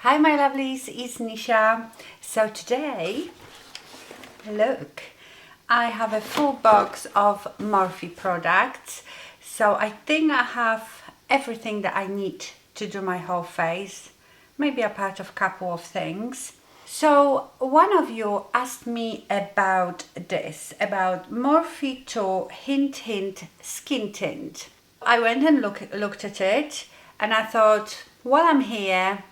Hi my lovelies, it's Nisha. So today, look, I have a full box of MORPHE products. So I think I have everything that I need to do my whole face, maybe a part of a couple of things. So one of you asked me about this, about MORPHE 2 Hint Skin Tint. I went and looked at it and I thought, while I'm here,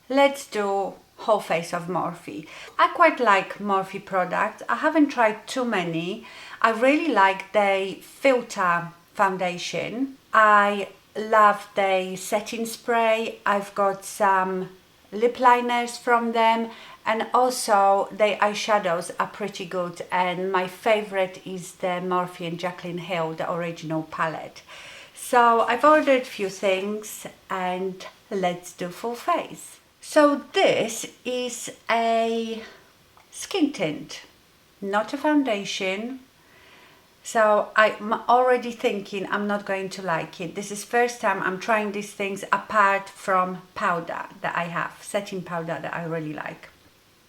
let's do whole face of MORPHE. I quite like MORPHE products. I haven't tried too many. I really like the filter foundation. I love the setting spray. I've got some lip liners from them, and also the eyeshadows are pretty good, and my favorite is the MORPHE and Jaclyn Hill, the original palette. So I've ordered a few things and let's do full face. So this is a skin tint, not a foundation. So I'm already thinking I'm not going to like it. This is first time I'm trying these things apart from powder that I have, setting powder that I really like.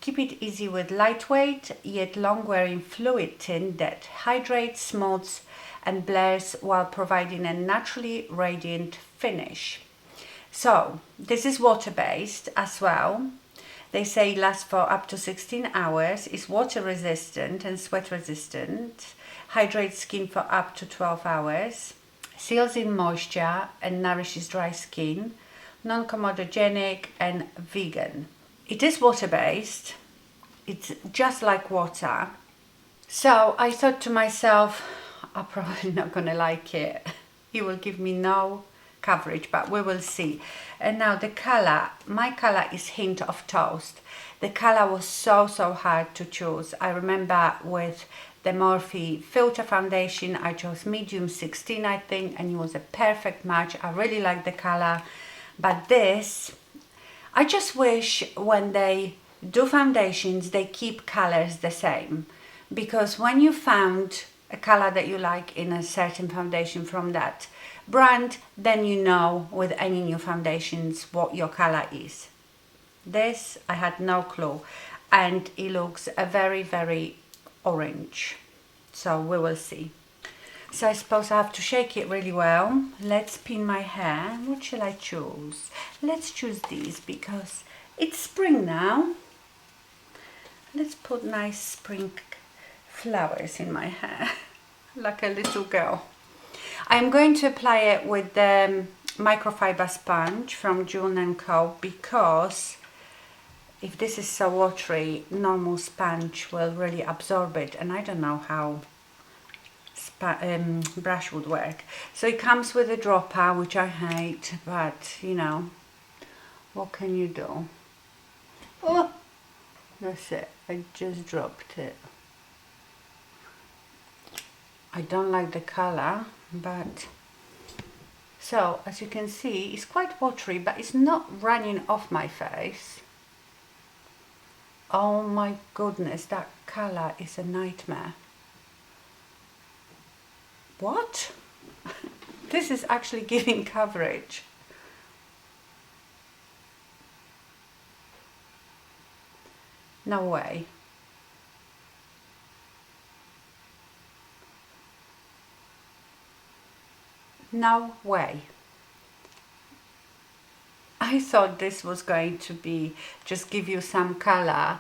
Keep it easy with lightweight yet long-wearing fluid tint that hydrates, smooths and blurs while providing a naturally radiant finish. So this is water-based as well. They say it lasts for up to 16 hours, is water resistant and sweat resistant, hydrates skin for up to 12 hours, seals in moisture and nourishes dry skin, non-comedogenic and vegan. It is water-based, it's just like water. So I thought to myself, I'm probably not gonna like it. It will give me no coverage, but we will see. And now the color, my color is Hint of Toast. The color was so hard to choose. I remember with the MORPHE filter foundation I chose medium 16 I think, and it was a perfect match. I really like the color, but this, I just wish when they do foundations they keep colors the same, because when you found a color that you like in a certain foundation from that brand, then you know with any new foundations what your color is. This I had no clue, and it looks a very orange, so we will see. So I suppose I have to shake it really well. Let's pin my hair. What shall I choose? Let's choose these because it's spring now. Let's put nice spring flowers in my hair like a little girl. I'm going to apply it with the microfiber sponge from Jewellery & Co, because if this is so watery, normal sponge will really absorb it, and I don't know how brush would work. So it comes with a dropper, which I hate, but you know, what can you do? Oh, that's it, I just dropped it. I don't like the color, but so as you can see it's quite watery, but it's not running off my face. Oh my goodness, that color is a nightmare. What? This is actually giving coverage. No way. No way. I thought this was going to be just give you some color,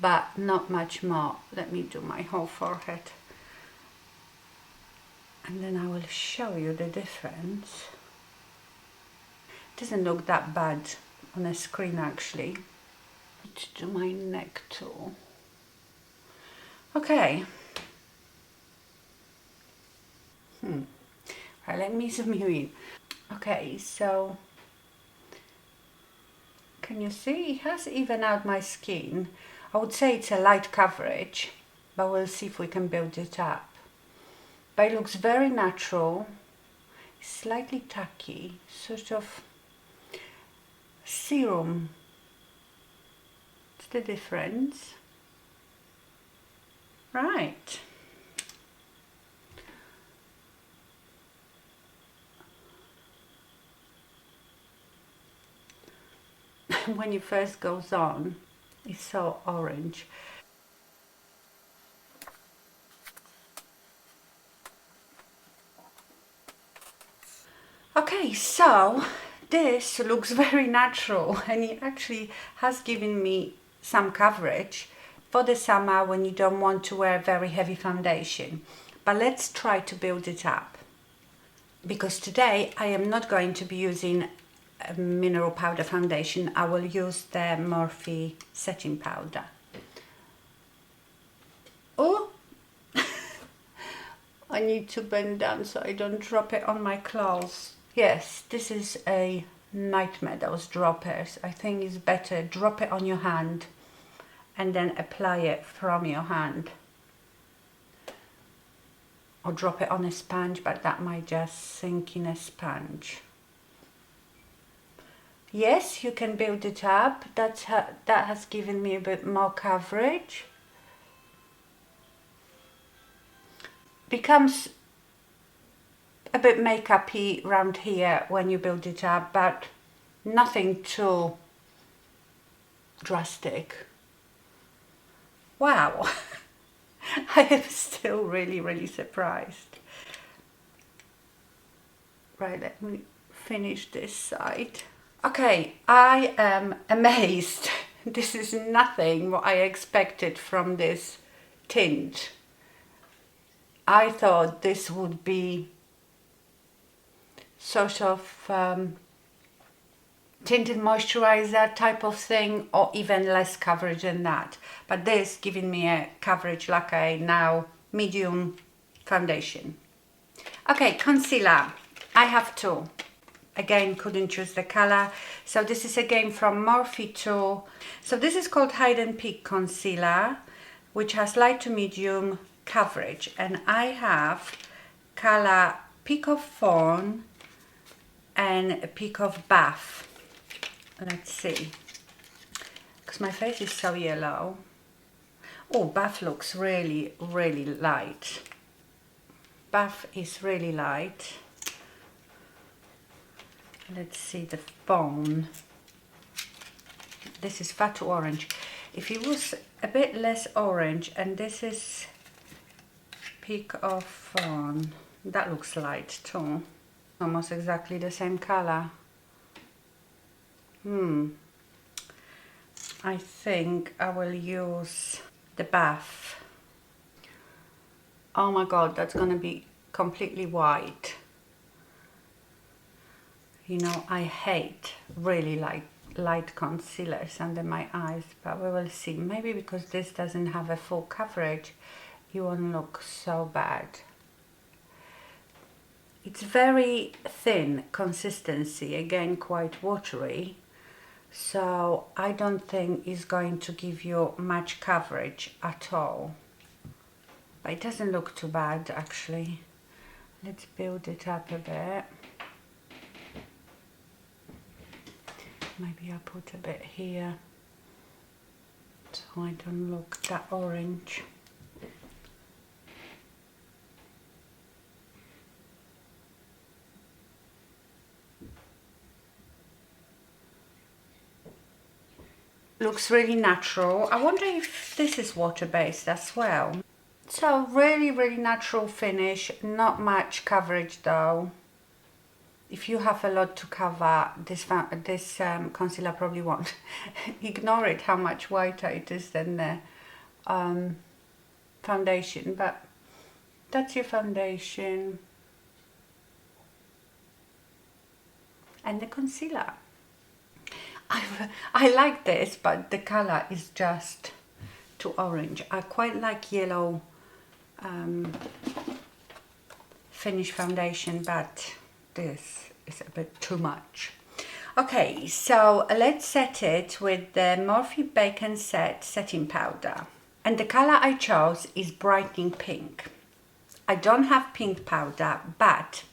but not much more. Let me do my whole forehead, and then I will show you the difference. It doesn't look that bad on a screen actually. Let's do my neck too. Okay. Right, let me zoom you in. Okay, so can you see it has evened out my skin? I would say it's a light coverage, but we'll see if we can build it up. But it looks very natural, slightly tacky, sort of serum. What's the difference? Right. when it first goes on, it's so orange. Okay, so this looks very natural, and it actually has given me some coverage for the summer when you don't want to wear very heavy foundation. But let's try to build it up, because today I am not going to be using a mineral powder foundation. I will use the Morphe setting powder. Oh, I need to bend down so I don't drop it on my clothes. Yes, this is a nightmare, those droppers. I think it's better drop it on your hand and then apply it from your hand. Or drop it on a sponge, but that might just sink in a sponge. Yes, you can build it up. That has given me a bit more coverage. Becomes a bit makeup-y around here when you build it up, but nothing too drastic. Wow, I am still really surprised. Right, let me finish this side. Okay, I am amazed. This is nothing what I expected from this tint. I thought this would be sort of tinted moisturizer type of thing, or even less coverage than that. But this giving me a coverage like a now medium foundation. Okay, concealer. I have two. Again, couldn't choose the color. So this is again from Morphe 2. So this is called Hide and Peak Concealer, which has light to medium coverage. And I have color Peak of Fawn and a Peak of Buff. Let's see, because my face is so yellow. Oh, Buff looks really light. Buff is really light. Let's see the Fawn. This is Fatu Orange. If it was a bit less orange, and this is Peak of Fawn, that looks light too. Almost exactly the same color. I think I will use the Buff. Oh my god, that's gonna be completely white. You know, I hate really light concealers under my eyes, but we will see. Maybe because this doesn't have a full coverage, it won't look so bad. It's very thin consistency, again quite watery, so I don't think it's going to give you much coverage at all. But it doesn't look too bad actually. Let's build it up a bit. Maybe I'll put a bit here so I don't look that orange. Looks really natural. I wonder if this is water-based as well. So really natural finish, not much coverage though. If you have a lot to cover, this concealer probably won't. Ignore it, how much whiter it is than the foundation, but that's your foundation. And the concealer. I like this, but the color is just too orange. I quite like yellow finish foundation, but this is a bit too much. Okay, so let's set it with the Morphe Bake and Set setting powder. And the color I chose is Brightening Pink. I don't have pink powder, but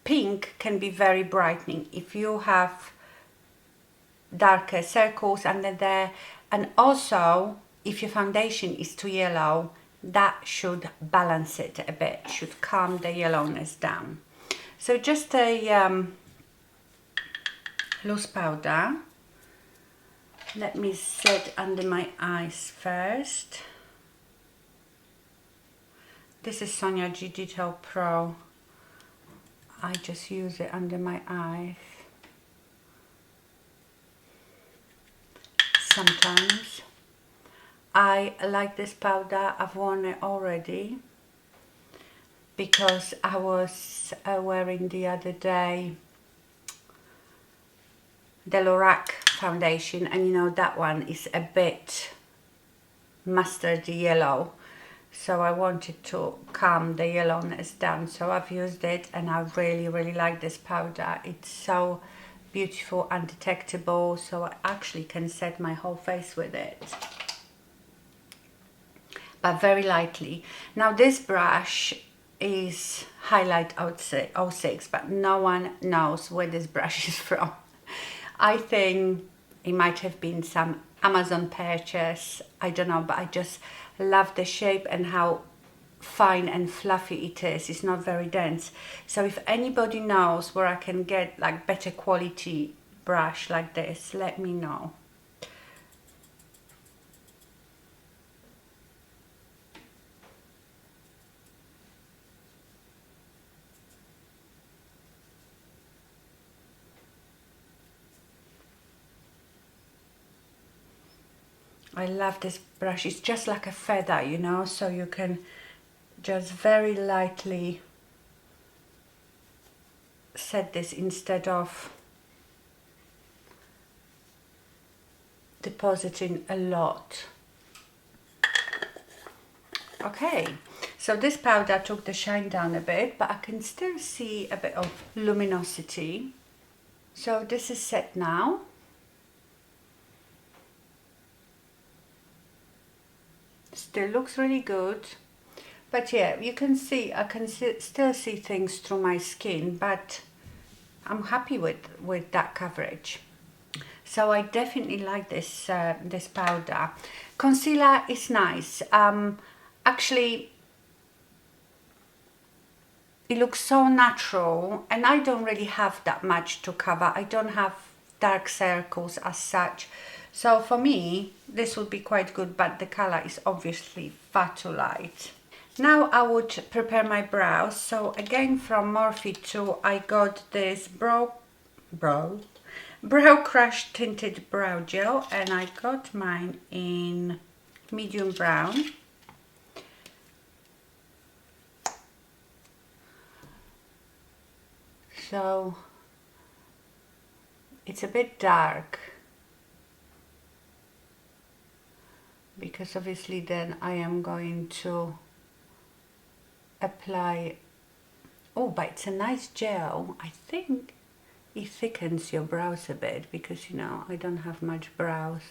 pink can be very brightening if you have darker circles under there, and also if your foundation is too yellow, that should balance it a bit, should calm the yellowness down. So just a loose powder. Let me set under my eyes first. This is Sonia G Detail Pro. I just use it under my eyes sometimes. I like this powder. I've worn it already because I was wearing the other day the Lorac foundation, and you know that one is a bit mustardy yellow, so I wanted to calm the yellowness down, so I've used it and I really like this powder. It's so beautiful, undetectable, so I actually can set my whole face with it, but very lightly. Now this brush is Highlight 06, but no one knows where this brush is from. I think it might have been some Amazon purchase, I don't know, but I just love the shape and how fine and fluffy it is. It's not very dense. So if anybody knows where I can get like better quality brush like this, let me know. I love this brush. It's just like a feather, you know, so you can just very lightly set this instead of depositing a lot. Okay, so this powder took the shine down a bit, but I can still see a bit of luminosity. So this is set now. Still looks really good, but yeah, you can see I can still see things through my skin, but I'm happy with that coverage. So I definitely like this this powder. Concealer is nice. Actually, it looks so natural, and I don't really have that much to cover. I don't have dark circles as such. So for me, this would be quite good, but the color is obviously far too light. Now I would prepare my brows. So again from Morphe 2, I got this Brow Crush Tinted Brow Gel, and I got mine in medium brown. So it's a bit dark, because obviously then I am going to apply, oh, but it's a nice gel. I think it thickens your brows a bit, because you know I don't have much brows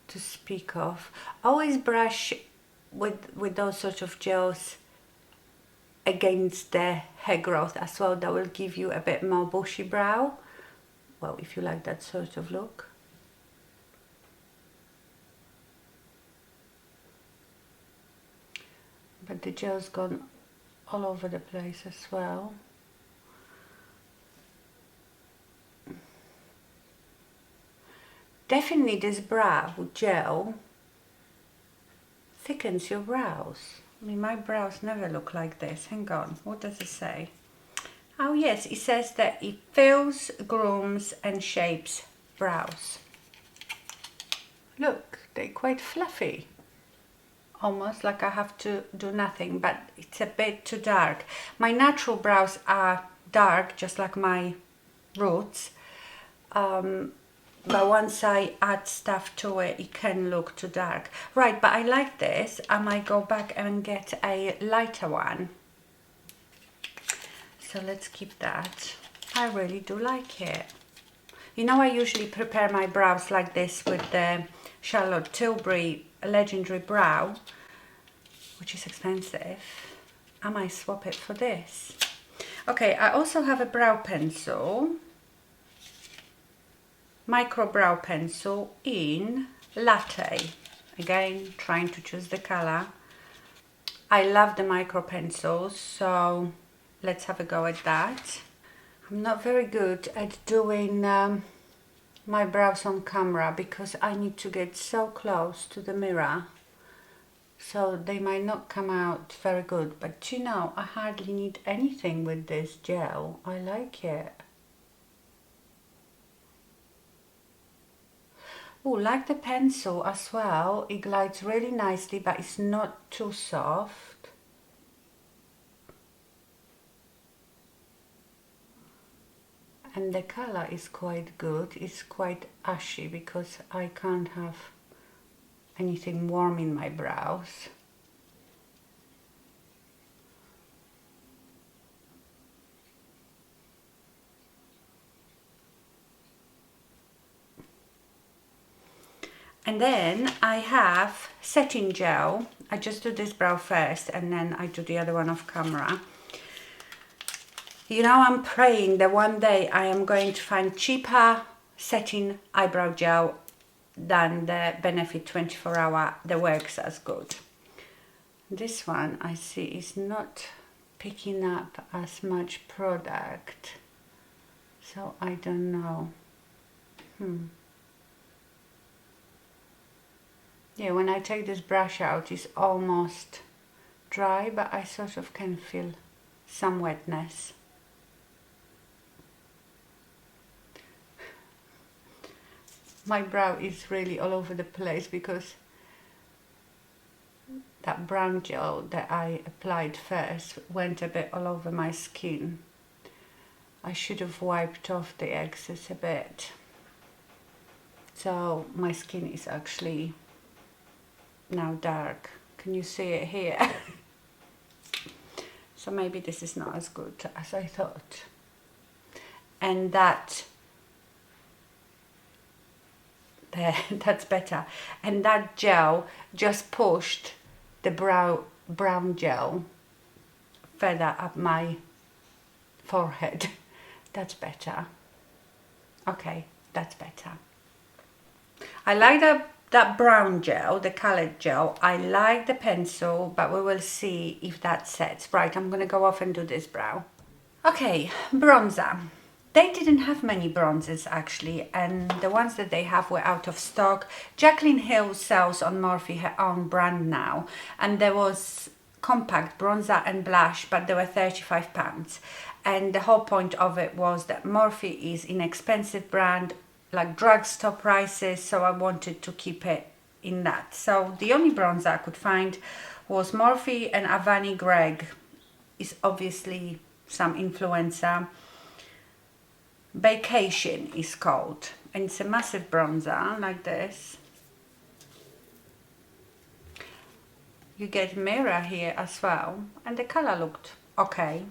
to speak of. Always brush with those sort of gels against the hair growth as well. That will give you a bit more bushy brow, well, if you like that sort of look. But the gel's gone all over the place as well. Definitely this brow gel thickens your brows. I mean, my brows never look like this. Hang on, what does it say? Oh yes, it says that it fills, grooms and shapes brows. Look, they're quite fluffy. Almost like I have to do nothing, but it's a bit too dark. My natural brows are dark, just like my roots. But once I add stuff to it, it can look too dark. Right, but I like this. I might go back and get a lighter one. So let's keep that. I really do like it. You know, I usually prepare my brows like this with the Charlotte Tilbury Legendary Brow, which is expensive. I might swap it for this. Okay, I also have a brow pencil, micro brow pencil in Latte. Again, trying to choose the color. I love the micro pencils, so let's have a go at that. I'm not very good at doing my brows on camera because I need to get so close to the mirror, so they might not come out very good. But you know, I hardly need anything with this gel. I like it. Oh, like the pencil as well, it glides really nicely, but it's not too soft. And the color is quite good. It's quite ashy because I can't have anything warm in my brows. And then I have setting gel. I just do this brow first and then I do the other one off camera. You know, I'm praying that one day I am going to find cheaper setting eyebrow gel than the Benefit 24 Hour that works as good. This one I see is not picking up as much product, so I don't know. Yeah, when I take this brush out, it's almost dry, but I sort of can feel some wetness. My brow is really all over the place because that brown gel that I applied first went a bit all over my skin. I should have wiped off the excess a bit. So my skin is actually now dark. Can you see it here? So maybe this is not as good as I thought. And that there, that's better. And that gel just pushed the brown gel further up my forehead. That's better. Okay, that's better. I like that brown gel, the colored gel. I like the pencil, but we will see if that sets. Right, I'm gonna go off and do this brow. Okay, bronzer. They didn't have many bronzers actually, and the ones that they have were out of stock. Jaclyn Hill sells on Morphe her own brand now, and there was compact bronzer and blush, but they were £35. And the whole point of it was that Morphe is an inexpensive brand, like drugstore prices, so I wanted to keep it in that. So the only bronzer I could find was Morphe and Avani Greg. Is obviously some influencer. Vacation is called, and it's a massive bronzer like this. You get mirror here as well, and the color looked okay,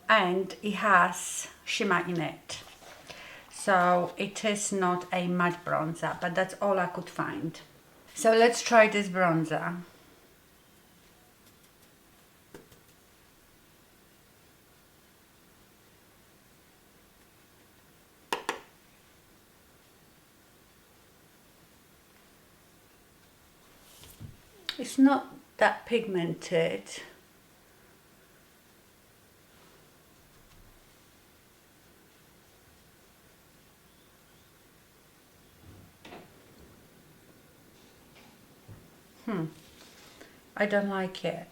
and it has shimmer in it. So it is not a matte bronzer, but that's all I could find. So let's try this bronzer. It's not that pigmented. I don't like it.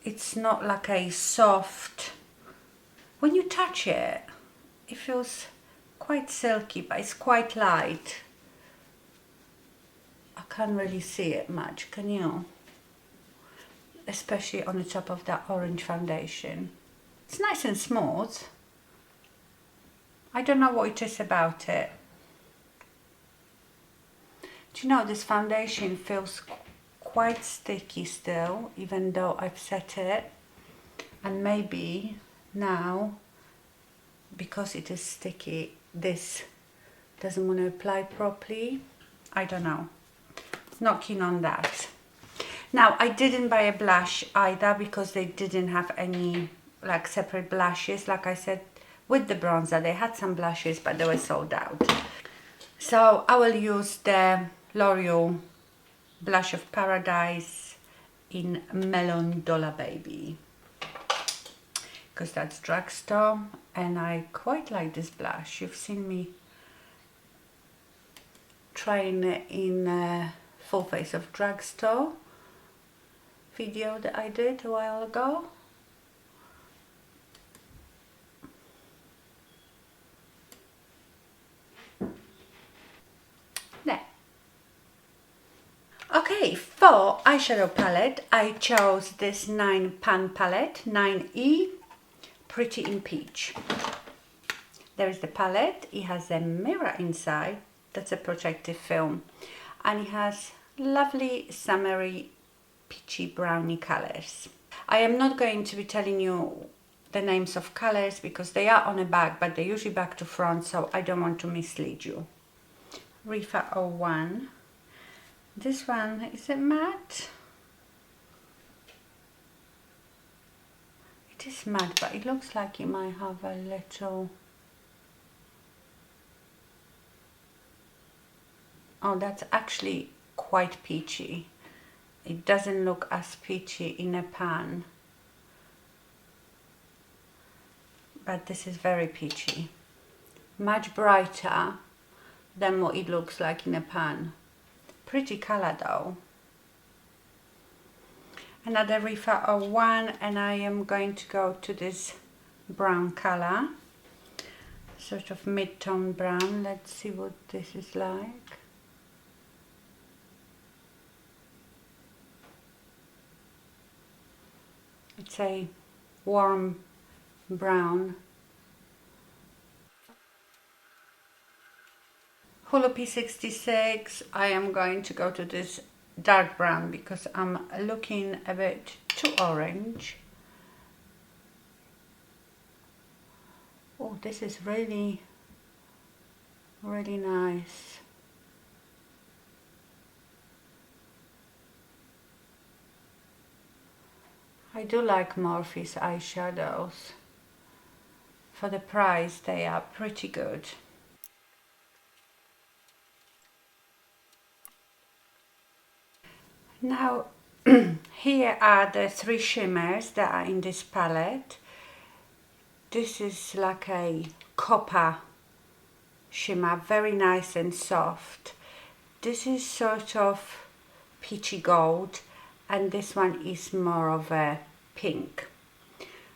It's not like a soft, when you touch it, it feels quite silky, but it's quite light. I can't really see it much, can you? Especially on the top of that orange foundation. It's nice and smooth. I don't know what it is about it. Do you know, this foundation feels quite sticky still, even though I've set it. And maybe now, because it is sticky, this doesn't want to apply properly. I don't know. Not keen on that. Now, I didn't buy a blush either because they didn't have any like separate blushes. Like I said, with the bronzer, they had some blushes, but they were sold out. So I will use the L'Oreal Blush of Paradise in Melon Dollar Baby. because that's drugstore, and I quite like this blush. You've seen me trying it in Full Face of Drugstore video that I did a while ago. There. Okay, for eyeshadow palette I chose this 9 pan palette, 9E, Pretty in Peach. There's the palette, it has a mirror inside, that's a protective film, and it has lovely summery peachy brownie colors. I am not going to be telling you the names of colors because they are on a bag, but they're usually back to front, so I don't want to mislead you. Rifa 01. This one, is it matte? It is matte, but it looks like it might have a little... Oh, that's actually quite peachy. It doesn't look as peachy in a pan, but this is very peachy. Much brighter than what it looks like in a pan. Pretty color though. Another Rifa 01, and I am going to go to this brown color, sort of mid-tone brown. Let's see what this is like. It's a warm brown. Hulu P66, I am going to go to this dark brown because I'm looking a bit too orange. Oh, this is really, really nice. I do like Morphe's eyeshadows. For the price, they are pretty good. Now, here are the 3 shimmers that are in this palette. This is like a copper shimmer, very nice and soft. This is sort of peachy gold, and this one is more of a pink.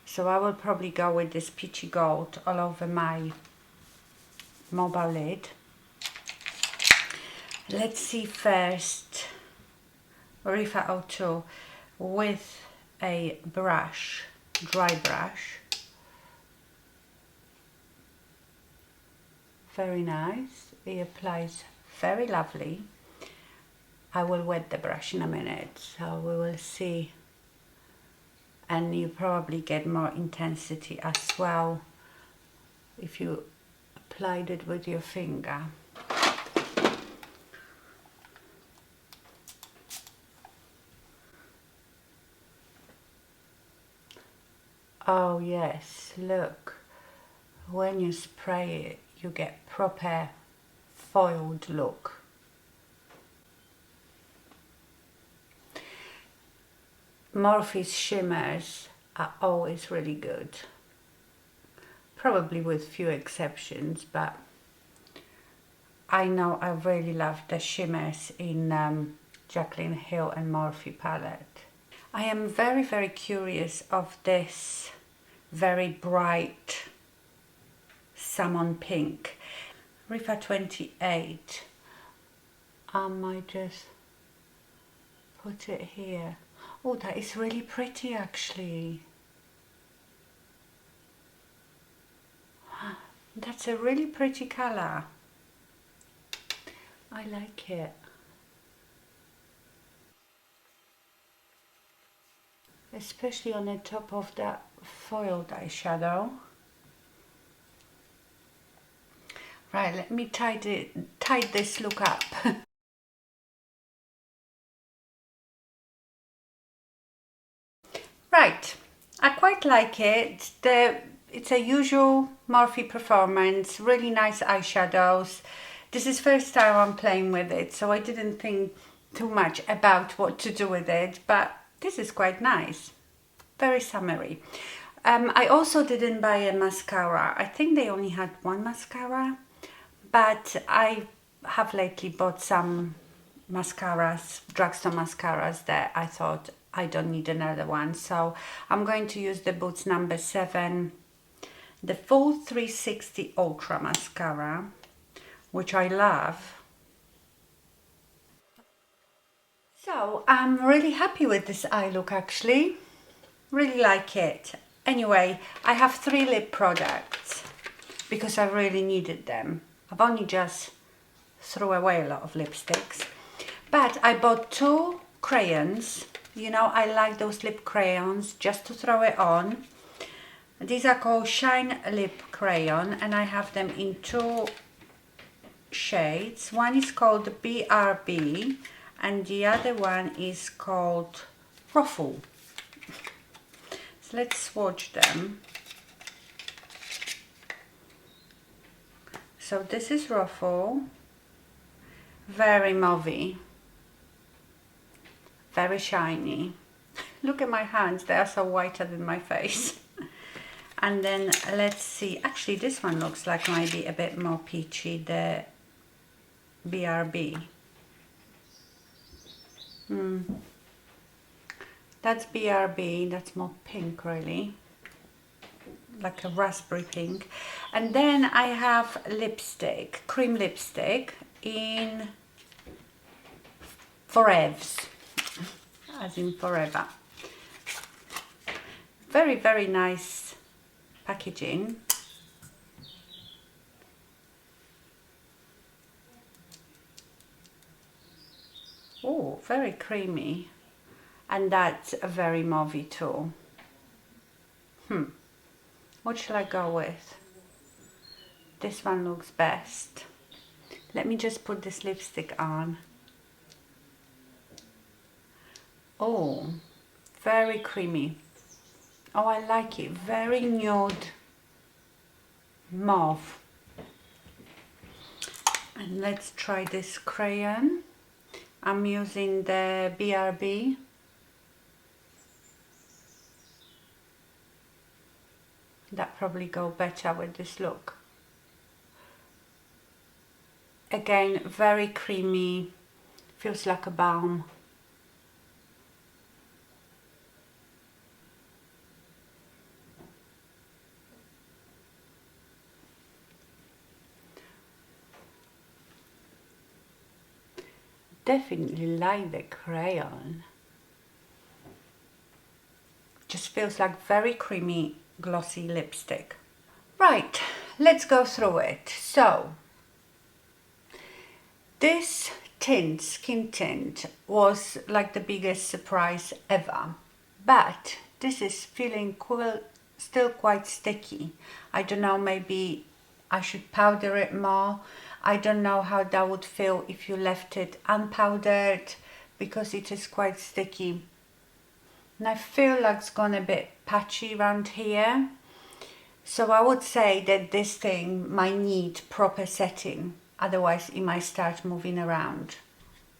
So I will probably go with this peachy gold all over my mobile lid. Let's see first Rifa 02 with a brush, dry brush. Very nice, it applies very lovely. I will wet the brush in a minute, so we will see, and you probably get more intensity as well if you applied it with your finger. Oh yes, look, when you spray it you get proper foiled look. Morphe's shimmers are always really good, probably with few exceptions, but I know I really love the shimmers in Jaclyn Hill and Morphe palette. I am very, very curious of this very bright salmon pink. Rifa 28. I might just put it here. Oh, that is really pretty actually. That's a really pretty color. I like it. Especially on the top of that foiled eyeshadow. Right, let me tidy this look up. Right, I quite like it. It's a usual Morphe performance, really nice eyeshadows. This is first time I'm playing with it, so I didn't think too much about what to do with it, but this is quite nice. Very summery. I also didn't buy a mascara. I think they only had one mascara, but I have lately bought some mascaras, drugstore mascaras, that I thought I don't need another one. So I'm going to use the Boots number 7, the full 360 Ultra mascara, which I love. So I'm really happy with this eye look actually. Really like it. Anyway, I have 3 lip products because I really needed them. I've only just threw away a lot of lipsticks. But I bought 2 crayons. You know, I like those lip crayons just to throw it on. These are called Shine Lip Crayon and I have them in 2 shades. One is called BRB and the other one is called Rofl. So let's swatch them. So this is Rofl, very mauvey, very shiny. Look at my hands, they are so whiter than my face. And then let's see, actually this one looks like maybe a bit more peachy, the BRB. That's BRB, that's more pink really, like a raspberry pink. And then I have lipstick, cream lipstick in Forevs, as in forever. Very, very nice packaging. Oh, very creamy. And that's a very mauvey too. What shall I go with? This one looks best. Let me just put this lipstick on. Oh, very creamy. Oh, I like it. Very nude mauve. And let's try this crayon. I'm using the BRB. That probably go better with this look. Again, very creamy, feels like a balm. Definitely like the crayon. Just feels like very creamy, glossy lipstick. Right, let's go through it. So, this tint, Skin Tint, was like the biggest surprise ever. But this is feeling still quite sticky. I don't know, maybe I should powder it more. I don't know how that would feel if you left it unpowdered, because it is quite sticky. And I feel like it's gone a bit patchy around here. So I would say that this thing might need proper setting, otherwise it might start moving around.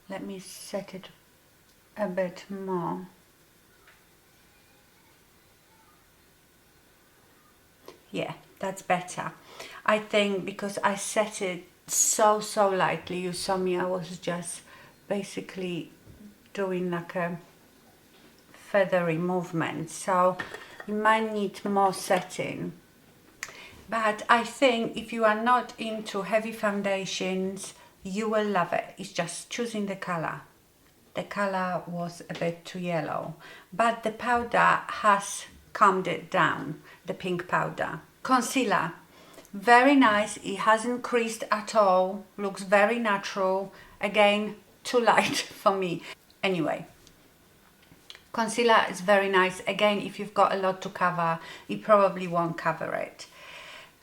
Let me set it a bit more. Yeah, that's better. I think because I set it so lightly, you saw me, I was just basically doing like a feathery movement, so you might need more setting. But I think if you are not into heavy foundations, you will love it. It's just choosing the color. The color was a bit too yellow, but the powder has calmed it down, the pink powder. Concealer, very nice. It hasn't creased at all, looks very natural. Again, too light for me. Anyway, concealer is very nice. Again, if you've got a lot to cover, it probably won't cover it.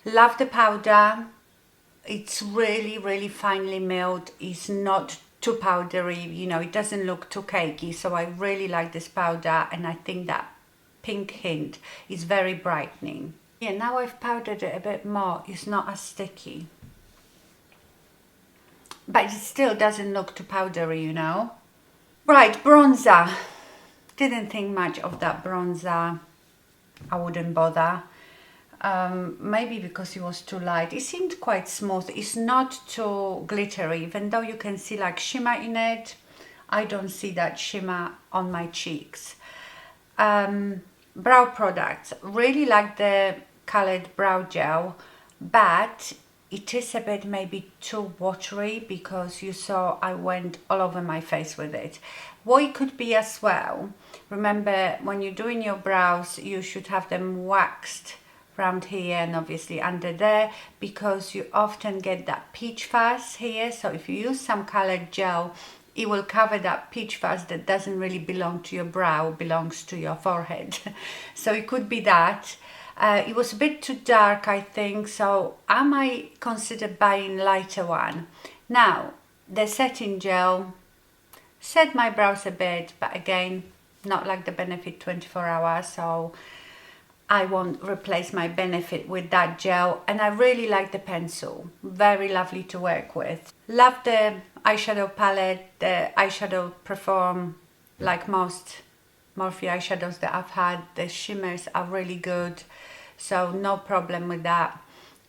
Love the powder. It's really finely milled. It's not too powdery, you know, it doesn't look too cakey. So I really like this powder, and I think that pink hint is very brightening. Yeah, now I've powdered it a bit more, it's not as sticky. But it still doesn't look too powdery, you know. Right, bronzer. Didn't think much of that bronzer. I wouldn't bother. Maybe because it was too light. It seemed quite smooth. It's not too glittery, even though you can see like shimmer in it. I don't see that shimmer on my cheeks. Brow products. Really like the colored brow gel, but it is a bit maybe too watery because you saw I went all over my face with it. What it could be as well, remember when you're doing your brows, you should have them waxed around here and obviously under there, because you often get that peach fuzz here. So if you use some colored gel, it will cover that peach fuzz that doesn't really belong to your brow, belongs to your forehead. So it could be that. It was a bit too dark, I think, so I might consider buying lighter one. Now, the setting gel set my brows a bit, but again, not like the Benefit 24 hours, so I won't replace my Benefit with that gel. And I really like the pencil, very lovely to work with. Love the eyeshadow palette, the eyeshadow perform like most Morphe eyeshadows that I've had. The shimmers are really good, so no problem with that.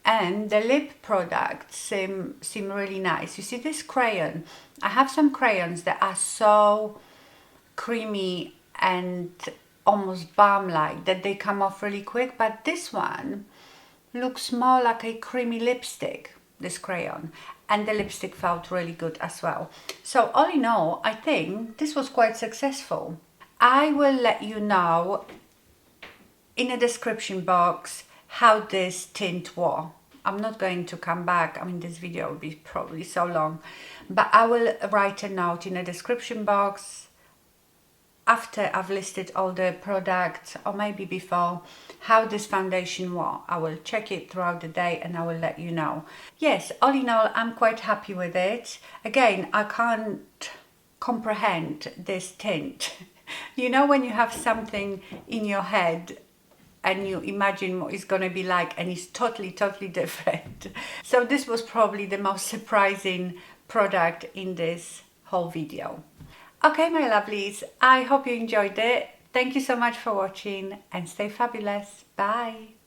And the lip products seem really nice. You see this crayon? I have some crayons that are so creamy and almost balm-like that they come off really quick, but this one looks more like a creamy lipstick, this crayon, and the lipstick felt really good as well. So all in all, I think this was quite successful. I will let you know in the description box how this tint was. I'm not going to come back, I mean this video will be probably so long, but I will write a note in the description box after I've listed all the products, or maybe before, how this foundation was. I will check it throughout the day and I will let you know. Yes, all in all, I'm quite happy with it. Again, I can't comprehend this tint. You know when you have something in your head and you imagine what it's going to be like and it's totally different. So this was probably the most surprising product in this whole video. Okay, my lovelies, I hope you enjoyed it. Thank you so much for watching and stay fabulous. Bye.